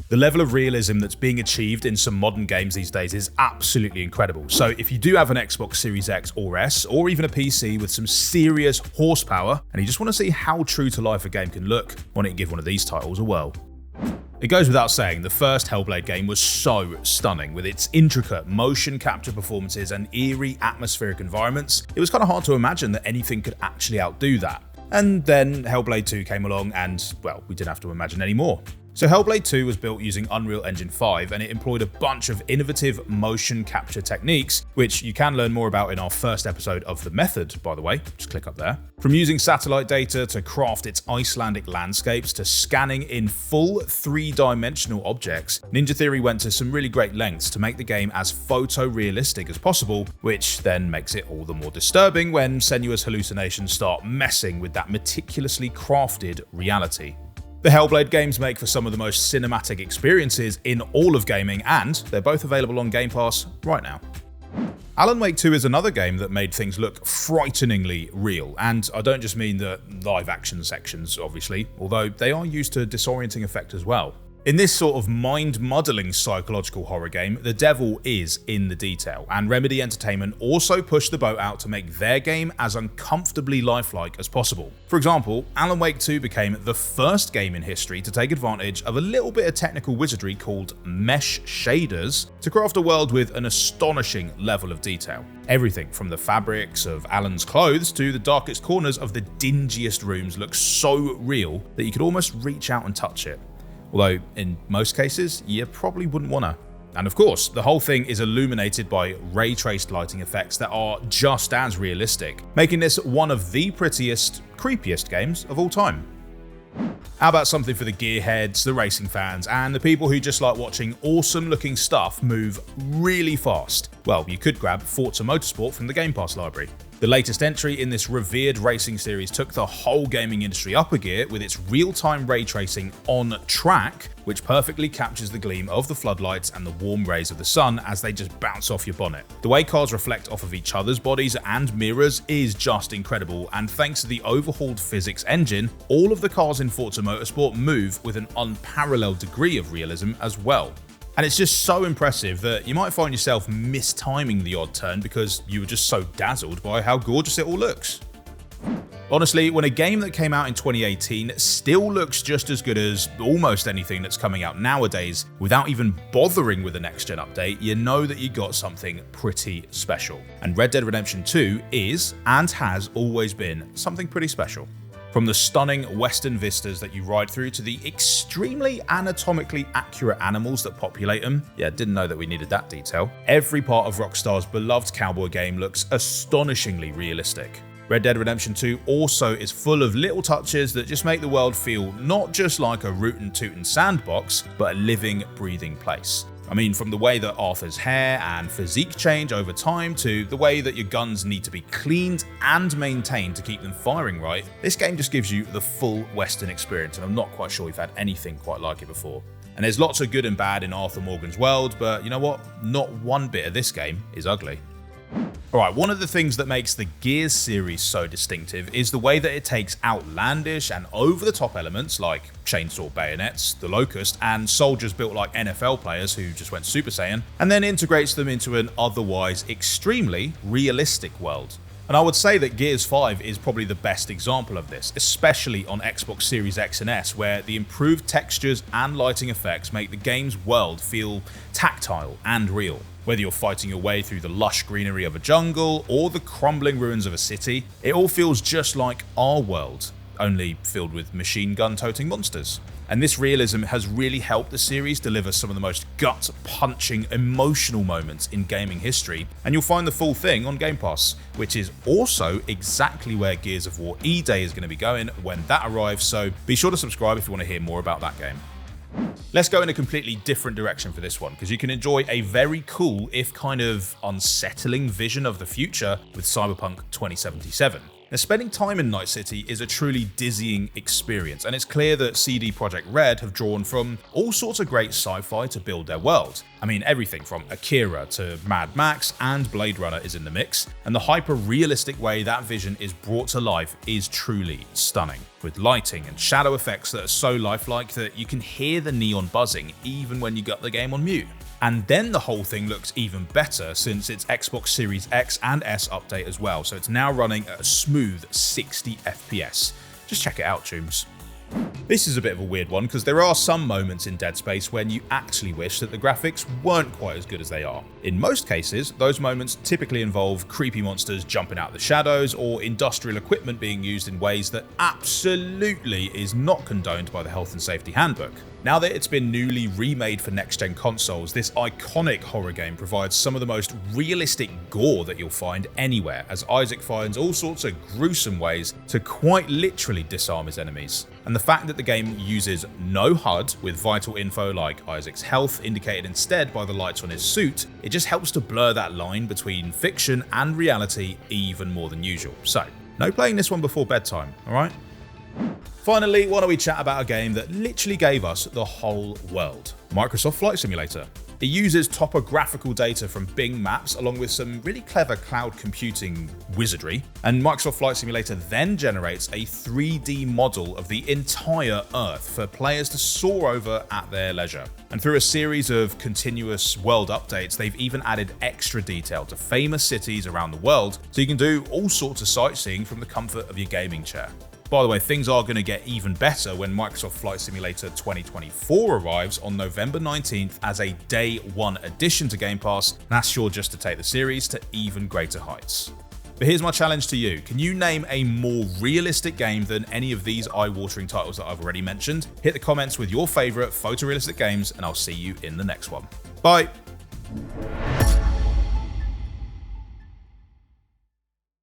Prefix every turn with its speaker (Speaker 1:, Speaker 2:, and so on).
Speaker 1: The level of realism that's being achieved in some modern games these days is absolutely incredible. So if you do have an Xbox Series X or S, or even a PC with some serious horsepower, and you just want to see how true to life a game can look, why don't you give one of these titles a whirl? It goes without saying, the first Hellblade game was so stunning. With its intricate motion capture performances and eerie atmospheric environments, it was kind of hard to imagine that anything could actually outdo that. And then Hellblade 2 came along and, well, we didn't have to imagine any more. So Hellblade 2 was built using Unreal Engine 5, and it employed a bunch of innovative motion capture techniques, which you can learn more about in our first episode of The Method, by the way. Just click up there. From using satellite data to craft its Icelandic landscapes to scanning in full 3-dimensional objects, Ninja Theory went to some really great lengths to make the game as photorealistic as possible, which then makes it all the more disturbing when sensuous hallucinations start messing with that meticulously crafted reality. The Hellblade games make for some of the most cinematic experiences in all of gaming, and they're both available on Game Pass right now. Alan Wake 2 is another game that made things look frighteningly real, and I don't just mean the live action sections, obviously, although they are used to disorienting effect as well. In this sort of mind-muddling psychological horror game, the devil is in the detail, and Remedy Entertainment also pushed the boat out to make their game as uncomfortably lifelike as possible. For example, Alan Wake 2 became the first game in history to take advantage of a little bit of technical wizardry called mesh shaders to craft a world with an astonishing level of detail. Everything from the fabrics of Alan's clothes to the darkest corners of the dingiest rooms looks so real that you could almost reach out and touch it. Although, in most cases, you probably wouldn't wanna. And of course, the whole thing is illuminated by ray-traced lighting effects that are just as realistic, making this one of the prettiest, creepiest games of all time. How about something for the gearheads, the racing fans, and the people who just like watching awesome-looking stuff move really fast? Well, you could grab Forza Motorsport from the Game Pass library. The latest entry in this revered racing series took the whole gaming industry up a gear with its real-time ray tracing on track, which perfectly captures the gleam of the floodlights and the warm rays of the sun as they just bounce off your bonnet. The way cars reflect off of each other's bodies and mirrors is just incredible, and thanks to the overhauled physics engine, all of the cars in Forza Motorsport move with an unparalleled degree of realism as well. And it's just so impressive that you might find yourself mistiming the odd turn because you were just so dazzled by how gorgeous it all looks. Honestly, when a game that came out in 2018 still looks just as good as almost anything that's coming out nowadays without even bothering with a next-gen update, you know that you got something pretty special. And Red Dead Redemption 2 is, and has always been, something pretty special. From the stunning western vistas that you ride through to the extremely anatomically accurate animals that populate them, yeah, didn't know that we needed that detail, every part of Rockstar's beloved cowboy game looks astonishingly realistic. Red Dead Redemption 2 also is full of little touches that just make the world feel not just like a rootin' tootin' sandbox, but a living, breathing place. I mean, from the way that Arthur's hair and physique change over time to the way that your guns need to be cleaned and maintained to keep them firing right, this game just gives you the full Western experience, and I'm not quite sure we've had anything quite like it before. And there's lots of good and bad in Arthur Morgan's world, but you know what? Not one bit of this game is ugly. Alright, one of the things that makes the Gears series so distinctive is the way that it takes outlandish and over-the-top elements like chainsaw bayonets, the Locust, and soldiers built like NFL players who just went Super Saiyan, and then integrates them into an otherwise extremely realistic world. And I would say that Gears 5 is probably the best example of this, especially on Xbox Series X and S, where the improved textures and lighting effects make the game's world feel tactile and real. Whether you're fighting your way through the lush greenery of a jungle or the crumbling ruins of a city, it all feels just like our world, only filled with machine gun-toting monsters. And this realism has really helped the series deliver some of the most gut-punching, emotional moments in gaming history, and you'll find the full thing on Game Pass, which is also exactly where Gears of War E-Day is going to be going when that arrives, so be sure to subscribe if you want to hear more about that game. Let's go in a completely different direction for this one, because you can enjoy a very cool, if kind of unsettling vision of the future with Cyberpunk 2077. Now, spending time in Night City is a truly dizzying experience, and it's clear that CD Projekt Red have drawn from all sorts of great sci-fi to build their world. I mean, everything from Akira to Mad Max and Blade Runner is in the mix, and the hyper-realistic way that vision is brought to life is truly stunning, with lighting and shadow effects that are so lifelike that you can hear the neon buzzing even when you got the game on mute. And then the whole thing looks even better since it's Xbox Series X and S update as well, so it's now running at a smooth 60 FPS. Just check it out, Tooms. This is a bit of a weird one because there are some moments in Dead Space when you actually wish that the graphics weren't quite as good as they are. In most cases, those moments typically involve creepy monsters jumping out of the shadows or industrial equipment being used in ways that absolutely is not condoned by the Health and Safety Handbook. Now that it's been newly remade for next-gen consoles, this iconic horror game provides some of the most realistic gore that you'll find anywhere, as Isaac finds all sorts of gruesome ways to quite literally disarm his enemies. And the fact that the game uses no HUD, with vital info like Isaac's health indicated instead by the lights on his suit, it just helps to blur that line between fiction and reality even more than usual. So, no playing this one before bedtime, alright? Finally, why don't we chat about a game that literally gave us the whole world? Microsoft Flight Simulator. It uses topographical data from Bing Maps along with some really clever cloud computing wizardry, and Microsoft Flight Simulator then generates a 3D model of the entire Earth for players to soar over at their leisure. And through a series of continuous world updates, they've even added extra detail to famous cities around the world, so you can do all sorts of sightseeing from the comfort of your gaming chair. By the way, things are going to get even better when Microsoft Flight Simulator 2024 arrives on November 19th as a Day 1 addition to Game Pass, and that's sure just to take the series to even greater heights. But here's my challenge to you. Can you name a more realistic game than any of these eye-watering titles that I've already mentioned? Hit the comments with your favourite photorealistic games, and I'll see you in the next one. Bye!